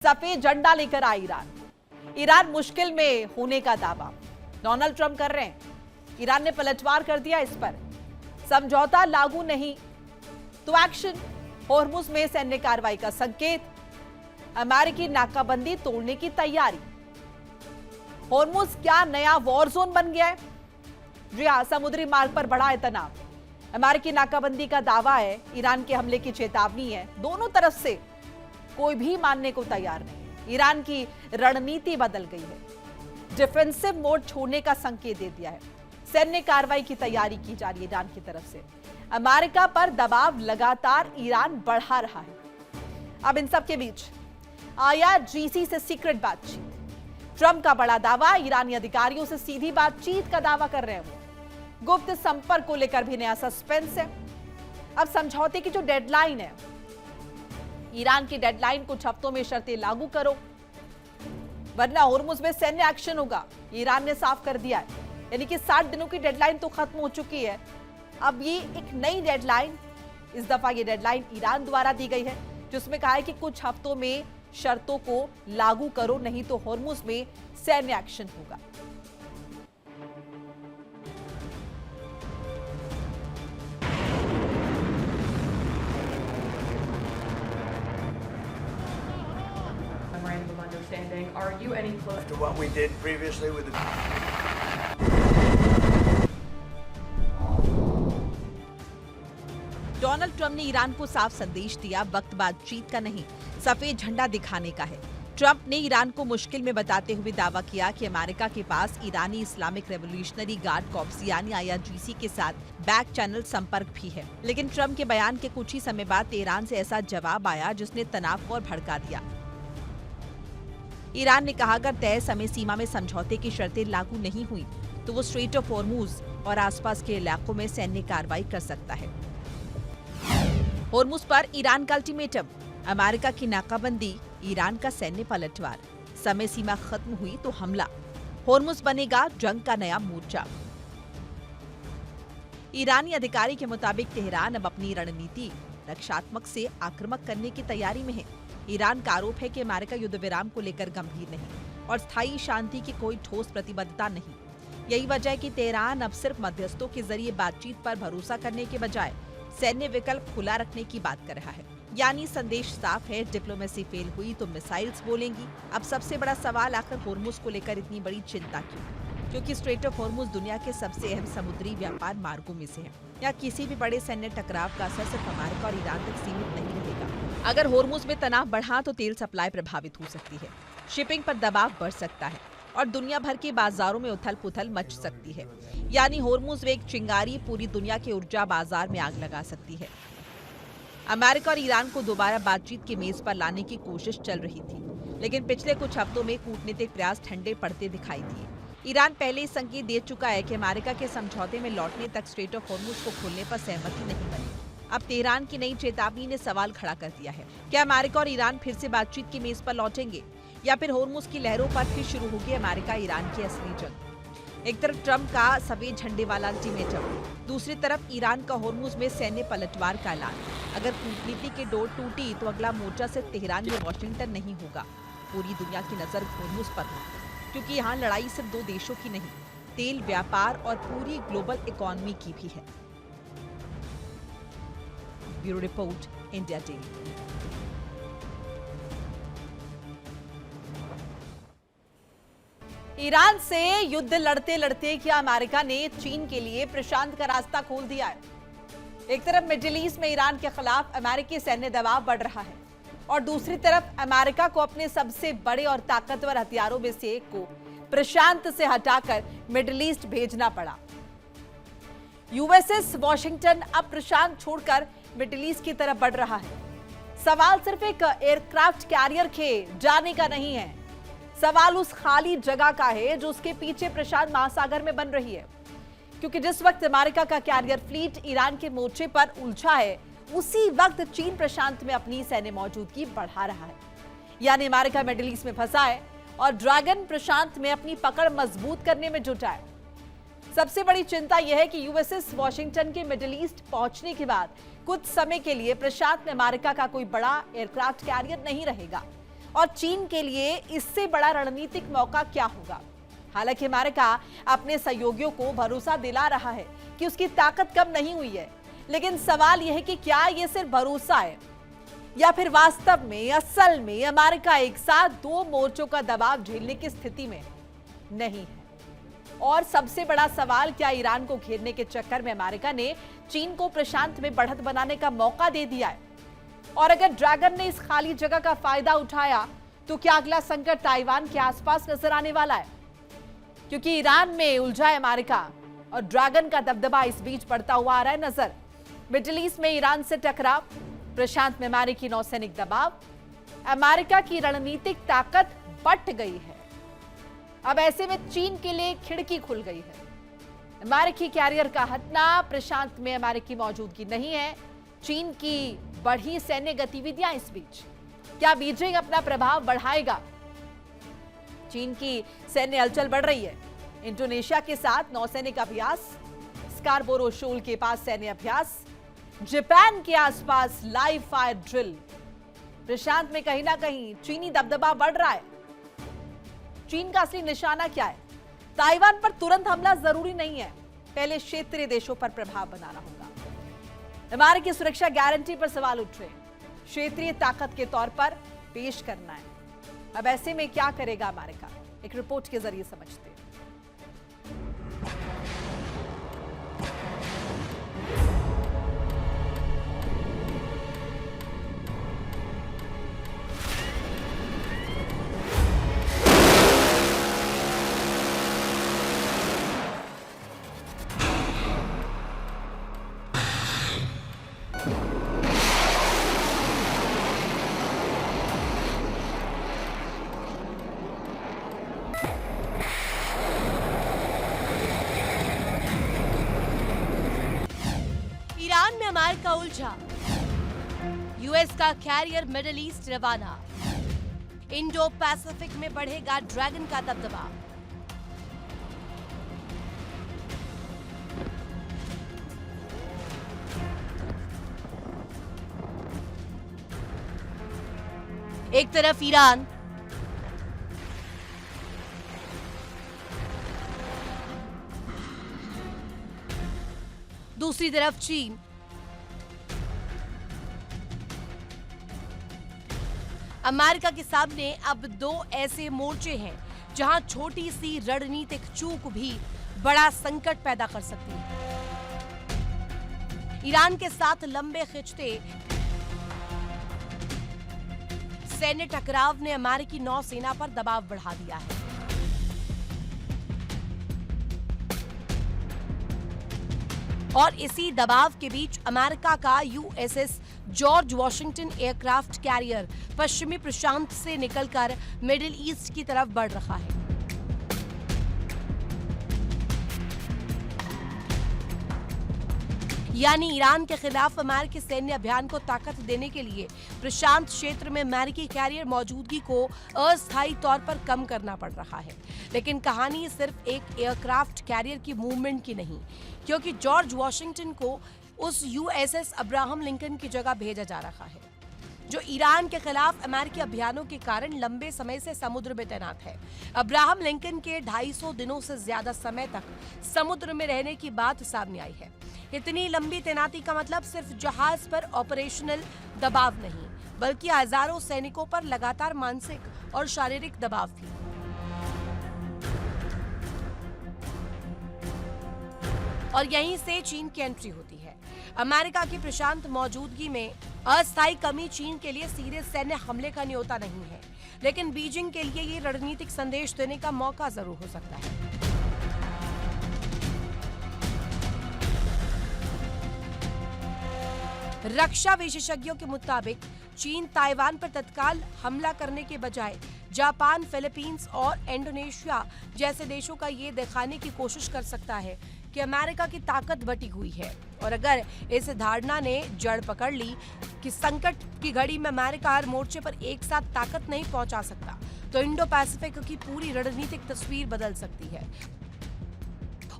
सफेद झंडा लेकर आया ईरान मुश्किल में होने का दावा डोनाल्ड ट्रंप कर रहे हैं। ईरान ने पलटवार कर दिया इस पर, समझौता लागू नहीं तो एक्शन, होर्मुज में सैन्य कार्रवाई का संकेत, अमेरिकी नाकाबंदी तोड़ने की तैयारी। होर्मुज क्या नया वॉर जोन बन गया है? जी हां, समुद्री मार्ग पर बढ़ा है तनाव। अमेरिकी नाकाबंदी का दावा है, ईरान के हमले की चेतावनी है। दोनों तरफ से कोई भी मानने को तैयार नहीं। ईरान की रणनीति बदल गई है, डिफेंसिव मोड छोड़ने का संकेत दे दिया है। सैन्य कार्रवाई की तैयारी की जा रही है ईरान की तरफ से। अमेरिका पर दबाव लगातार ईरान बढ़ा रहा है। अब इन सब के बीच IRGC से सीक्रेट बातचीत, ट्रंप का बड़ा दावा, ईरानी अधिकारियों से सीधी बातचीत का दावा कर रहे हैं वो। गुप्त संपर्क को लेकर भी नया सस्पेंस है। अब समझौते की जो डेडलाइन है, ईरान की डेडलाइन, कुछ हफ्तों में शर्तें लागू करो वरना होर्मुज में सैन्य एक्शन होगा, ईरान ने साफ कर दिया है। यानी कि 60 दिनों की डेडलाइन तो खत्म हो चुकी है। अब ये एक नई डेडलाइन, इस दफा ये डेडलाइन ईरान द्वारा दी गई है, जिसमें कहा है कि कुछ हफ्तों में शर्तों को लागू करो, नहीं तो होर्मुज में सैन्य एक्शन होगा। Memorandum of understanding. Are you any closer to what we did previously with the Donald Trump ने ईरान को साफ संदेश दिया, वक्त बातचीत का नहीं, सफेद झंडा दिखाने का है। ट्रंप ने ईरान को मुश्किल में बताते हुए दावा किया कि अमेरिका के पास ईरानी इस्लामिक रेवोल्यूशनरी गार्ड कॉर्प्स यानी IRGC के साथ बैक चैनल संपर्क भी है। लेकिन ट्रंप के बयान के कुछ ही समय बाद तेहरान से ऐसा जवाब आया जिसने तनाव को और भड़का दिया। ईरान ने कहा, अगर तय समय सीमा में समझौते की शर्तें लागू नहीं हुई तो वो स्ट्रेट ऑफ होर्मुज और आसपास के इलाकों में सैन्य कार्रवाई कर सकता है। होर्मुज पर ईरान का अल्टीमेटम, अमेरिका की नाकाबंदी, ईरान का सैन्य पलटवार, समय सीमा खत्म हुई तो हमला, होर्मुज बनेगा जंग का नया मोर्चा। ईरानी अधिकारी के मुताबिक तेहरान अब अपनी रणनीति रक्षात्मक से आक्रामक करने की तैयारी में है। ईरान का आरोप है कि अमेरिका युद्ध विराम को लेकर गंभीर नहीं और स्थायी शांति की कोई ठोस प्रतिबद्धता नहीं। यही वजह है कि तेहरान अब सिर्फ मध्यस्थों के जरिए बातचीत पर भरोसा करने के बजाय सैन्य विकल्प खुला रखने की बात कर रहा है। यानी संदेश साफ है, डिप्लोमेसी फेल हुई तो मिसाइल्स बोलेंगी। अब सबसे बड़ा सवाल, आखिर होर्मुज को लेकर इतनी बड़ी चिंता क्यों? क्योंकि स्ट्रेट ऑफ होर्मुज दुनिया के सबसे अहम समुद्री व्यापार मार्गों में से है। या किसी भी बड़े सैन्य टकराव का असर सिर्फ अमेरिका और ईरान तक सीमित नहीं रहेगा। अगर होर्मुज में तनाव बढ़ा तो तेल सप्लाई प्रभावित हो सकती है, शिपिंग पर दबाव बढ़ सकता है और दुनिया भर के बाजारों में उथल पुथल मच सकती है। यानी होर्मुज में एक चिंगारी पूरी दुनिया के ऊर्जा बाजार में आग लगा सकती है। अमेरिका और ईरान को दोबारा बातचीत की मेज पर लाने की कोशिश चल रही थी, लेकिन पिछले कुछ हफ्तों में कूटनीतिक प्रयास ठंडे पड़ते दिखाई दिए। ईरान पहले ही संकेत दे चुका है कि अमेरिका के समझौते में लौटने तक स्ट्रेट ऑफ होर्मुज को खोलने पर सहमति नहीं बनी। अब तेहरान की नई चेतावनी ने सवाल खड़ा कर दिया है, क्या अमेरिका और ईरान फिर से बातचीत की मेज पर लौटेंगे या फिर होर्मुज की लहरों पर फिर शुरू होगी अमेरिका ईरान की असली जंग? एक तरफ ट्रंप का सफेद झंडे वाला अल्टीमेटम, दूसरी तरफ ईरान का होर्मुज में सैन्य पलटवार का ऐलान। अगर कूटनीति की डोर टूटी तो अगला मोर्चा सिर्फ तेहरान या वॉशिंगटन नहीं होगा, पूरी दुनिया की नजर होर्मुज पर होगी, क्योंकि यहाँ लड़ाई सिर्फ दो देशों की नहीं, तेल व्यापार और पूरी ग्लोबल इकोनॉमी की भी है। Bureau report, India daily. Iran से युद्ध लड़ते लड़ते क्या अमेरिका ने चीन के लिए प्रशांत का रास्ता खोल दिया है? एक तरफ मिडिल ईस्ट में ईरान के खिलाफ अमेरिकी सैन्य दबाव बढ़ रहा है और दूसरी तरफ अमेरिका को अपने सबसे बड़े और ताकतवर हथियारों में से एक को प्रशांत से हटाकर मिडिल ईस्ट भेजना पड़ा। USS वॉशिंगटन अब प्रशांत छोड़कर मिडिल ईस्ट की तरफ बढ़ रहा है। सवाल सिर्फ एक एयरक्राफ्ट कैरियर के जाने का नहीं है, सवाल उस खाली जगह का है जो उसके पीछे प्रशांत महासागर में बन रही है। क्योंकि जिस वक्त अमेरिका का कैरियर फ्लीट ईरान के मोर्चे पर उलझा है, उसी वक्त चीन प्रशांत में अपनी सैन्य मौजूदगी बढ़ा रहा है। यानी अमेरिका मिडिल ईस्ट में फंसा है और ड्रैगन प्रशांत में अपनी पकड़ मजबूत करने में जुटा है। सबसे बड़ी चिंता यह है कि USS वॉशिंगटन के मिडिल ईस्ट पहुंचने के बाद कुछ समय के लिए प्रशांत में अमेरिका का कोई बड़ा एयरक्राफ्ट कैरियर नहीं रहेगा। और चीन के लिए इससे बड़ा रणनीतिक मौका क्या होगा? हालांकि अमेरिका अपने सहयोगियों को भरोसा दिला रहा है कि उसकी ताकत कम नहीं हुई है, लेकिन सवाल यह है कि क्या यह सिर्फ भरोसा है या फिर वास्तव में असल में अमेरिका एक साथ दो मोर्चों का दबाव झेलने की स्थिति में नहीं है। और सबसे बड़ा सवाल, क्या ईरान को घेरने के चक्कर में अमेरिका ने चीन को प्रशांत में बढ़त बनाने का मौका दे दिया है? और अगर ड्रैगन ने इस खाली जगह का फायदा उठाया तो क्या अगला संकट ताइवान के आसपास नजर आने वाला है? क्योंकि ईरान में उलझा है अमेरिका और ड्रैगन का दबदबा इस बीच बढ़ता हुआ आ रहा है नजर। मिडिल ईस्ट में ईरान से टकराव, प्रशांत में अमेरिकी नौसैनिक दबाव, अमेरिका की रणनीतिक ताकत बढ़ गई है। अब ऐसे में चीन के लिए खिड़की खुल गई है। अमेरिकी कैरियर का हटना, प्रशांत में अमेरिकी मौजूदगी नहीं है, चीन की बढ़ी सैन्य गतिविधियां इस बीच। क्या बीजिंग अपना प्रभाव बढ़ाएगा? चीन की सैन्य हलचल बढ़ रही है। इंडोनेशिया के साथ नौसैनिक अभ्यास, स्कारबोरो शोल के पास सैन्य अभ्यास, जापान के आसपास लाइव फायर ड्रिल। प्रशांत में कहीं ना कहीं चीनी दबदबा बढ़ रहा है। चीन का असली निशाना क्या है? ताइवान पर तुरंत हमला जरूरी नहीं है, पहले क्षेत्रीय देशों पर प्रभाव बनाना होगा। अमेरिकी सुरक्षा गारंटी पर सवाल उठ रहे हैं, क्षेत्रीय ताकत के तौर पर पेश करना है। अब ऐसे में क्या करेगा अमेरिका? एक रिपोर्ट के जरिए समझते हैं। ईरान में अमेरिका उलझा, यूएस का कैरियर मिडिल ईस्ट रवाना, इंडो पैसिफिक में बढ़ेगा ड्रैगन का दबदबा। एक तरफ ईरान, दूसरी तरफ चीन। अमेरिका के सामने अब दो ऐसे मोर्चे हैं जहां छोटी सी रणनीतिक चूक भी बड़ा संकट पैदा कर सकती है। ईरान के साथ लंबे खिंचते सैन्य टकराव ने अमेरिकी नौसेना पर दबाव बढ़ा दिया है। और इसी दबाव के बीच अमेरिका का USS George Washington aircraft carrier पश्चिमी प्रशांत से निकलकर मिडिल ईस्ट की तरफ बढ़ रहा है। यानी ईरान के खिलाफ अमेरिकी सैन्य अभियान को ताकत देने के लिए प्रशांत क्षेत्र में अमेरिकी कैरियर मौजूदगी को अस्थायी तौर पर कम करना पड़ रहा है। लेकिन कहानी सिर्फ एक एयरक्राफ्ट कैरियर की मूवमेंट की नहीं, क्योंकि जॉर्ज वॉशिंगटन को उस यूएसएस अब्राहम लिंकन की जगह भेजा जा रहा है, जो ईरान के खिलाफ अमेरिकी अभियानों के कारण लंबे समय से समुद्र में तैनात है। अब्राहम लिंकन के 250 दिनों से ज्यादा समय तक समुद्र में रहने की बात सामने आई है। इतनी लंबी तैनाती का मतलब सिर्फ जहाज पर ऑपरेशनल दबाव नहीं, बल्कि हजारों सैनिकों पर लगातार मानसिक और शारीरिक दबाव भी। और यहीं से चीन की एंट्री होती है। अमेरिका की प्रशांत मौजूदगी में अस्थायी कमी चीन के लिए सीधे सैन्य हमले का न्योता नहीं है, लेकिन बीजिंग के लिए ये रणनीतिक संदेश देने का मौका जरूर हो सकता है। रक्षा विशेषज्ञों के मुताबिक चीन ताइवान पर तत्काल हमला करने के बजाय जापान, फिलीपींस और इंडोनेशिया जैसे देशों का ये दिखाने की कोशिश कर सकता है कि अमेरिका की ताकत बटी हुई है। और अगर इस धारणा ने जड़ पकड़ ली कि संकट की घड़ी में अमेरिका हर मोर्चे पर एक साथ ताकत नहीं पहुंचा सकता, तो इंडो पैसिफिक की पूरी रणनीतिक तस्वीर बदल सकती है।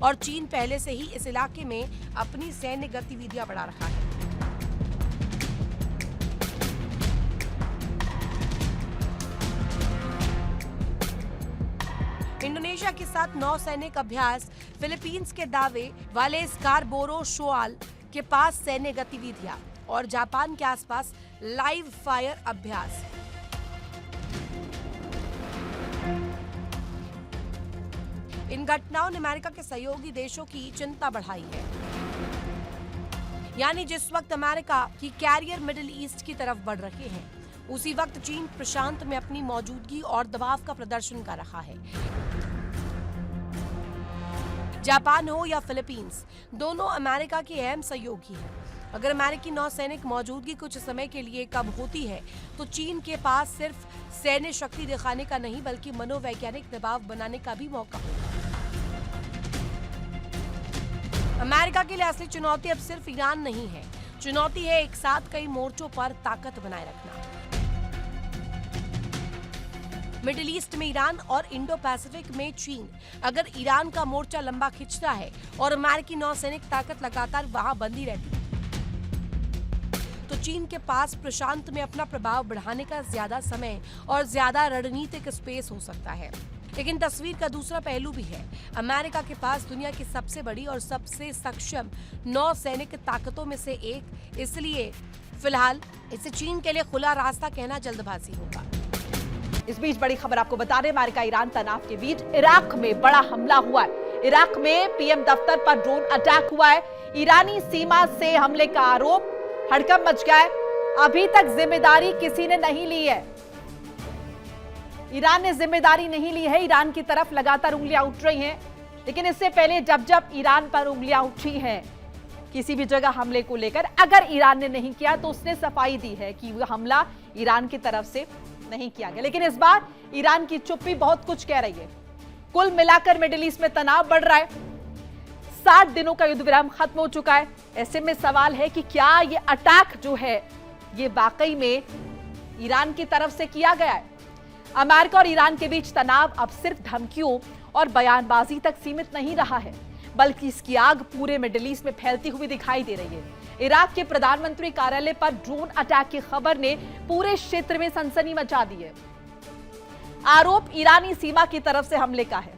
और चीन पहले से ही इस इलाके में अपनी सैन्य गतिविधियां बढ़ा रहा है। इंडोनेशिया के साथ नौसैनिक अभ्यास, फिलीपींस के दावे वाले स्कारबोरो शोआल के पास सैन्य गतिविधियां और जापान के आसपास लाइव फायर अभ्यास। इन घटनाओं ने अमेरिका के सहयोगी देशों की चिंता बढ़ाई है। यानी जिस वक्त अमेरिका की कैरियर मिडिल ईस्ट की तरफ बढ़ रहे हैं, उसी वक्त चीन प्रशांत में अपनी मौजूदगी और दबाव का प्रदर्शन कर रहा है। जापान हो या फिलीपींस, दोनों अमेरिका के अहम सहयोगी हैं। अगर अमेरिकी नौसैनिक मौजूदगी कुछ समय के लिए कम होती है, तो चीन के पास सिर्फ सैन्य शक्ति दिखाने का नहीं बल्कि मनोवैज्ञानिक दबाव बनाने का भी मौका होगा। अमेरिका के लिए असली चुनौती अब सिर्फ ईरान नहीं है, चुनौती है एक साथ कई मोर्चों पर ताकत बनाए रखना। मिडिल ईस्ट में ईरान और इंडो पैसिफिक में चीन। अगर ईरान का मोर्चा लंबा खिंचता है और अमेरिकी नौसैनिक ताकत लगातार वहां बंधी रहती है, तो चीन के पास प्रशांत में अपना प्रभाव बढ़ाने का ज्यादा समय और ज्यादा रणनीतिक स्पेस हो सकता है। लेकिन तस्वीर का दूसरा पहलू भी है। अमेरिका के पास दुनिया की सबसे बड़ी और सबसे सक्षम नौसैनिक ताकतों में से एक, इसलिए फिलहाल इसे चीन के लिए खुला रास्ता कहना जल्दबाजी होगा। इस बीच बड़ी खबर आपको बता दें, अमेरिका ईरान तनाव के बीच इराक में बड़ा हमला हुआ है। इराक में पीएम दफ्तर पर ड्रोन अटैक हुआ है। ईरानी सीमा से हमले का आरोप, हड़कंप मच गया है। अभी तक जिम्मेदारी किसी ने नहीं ली है। ईरान ने जिम्मेदारी नहीं ली है। ईरान की तरफ लगातार उंगलियां उठ रही हैं, लेकिन इससे पहले जब जब ईरान पर उंगलियां उठी हैं किसी भी जगह हमले को लेकर, अगर ईरान ने नहीं किया तो उसने सफाई दी है कि वह हमला ईरान की तरफ से नहीं किया गया। लेकिन इस बार ईरान की चुप्पी बहुत कुछ कह रही है। कुल मिलाकर मिडिल ईस्ट में तनाव बढ़ रहा है। 60 दिनों का युद्ध विराम खत्म हो चुका है। ऐसे में सवाल है कि क्या ये अटैक जो है ये वाकई में ईरान की तरफ से किया गया है। अमेरिका और ईरान के बीच तनाव अब सिर्फ धमकियों और बयानबाजी तक सीमित नहीं रहा है, बल्कि इसकी आग पूरे मिडिल ईस्ट में फैलती हुई दिखाई दे रही है। इराक के प्रधानमंत्री कार्यालय पर ड्रोन अटैक की खबर ने पूरे क्षेत्र में सनसनी मचा दी है। आरोप ईरानी सीमा की तरफ से हमले का है।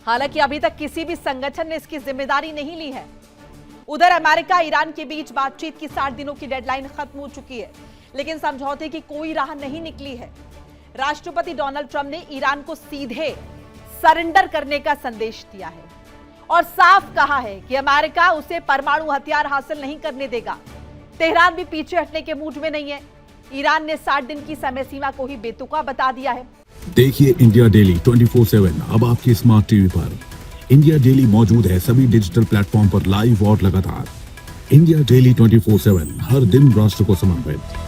हालांकि अभी तक किसी भी संगठन ने इसकी जिम्मेदारी नहीं ली है। उधर अमेरिका ईरान के बीच बातचीत की 60 दिनों की डेडलाइन खत्म हो चुकी है, लेकिन समझौते की कोई राह नहीं निकली है। राष्ट्रपति डोनाल्ड ट्रंप ने ईरान को सीधे सरेंडर करने का संदेश दिया है और साफ कहा है कि अमेरिका उसे परमाणु हथियार हासिल नहीं करने देगा। तेहरान भी पीछे हटने के मूड में नहीं है। ईरान ने 60 दिन की समय सीमा को ही बेतुका बता दिया है। देखिए इंडिया डेली 24/7 अब आपकी स्मार्ट टीवी पर। इंडिया डेली मौजूद है सभी डिजिटल प्लेटफॉर्म पर लाइव और लगातार। इंडिया डेली 24/7 हर दिन राष्ट्र को समर्पित।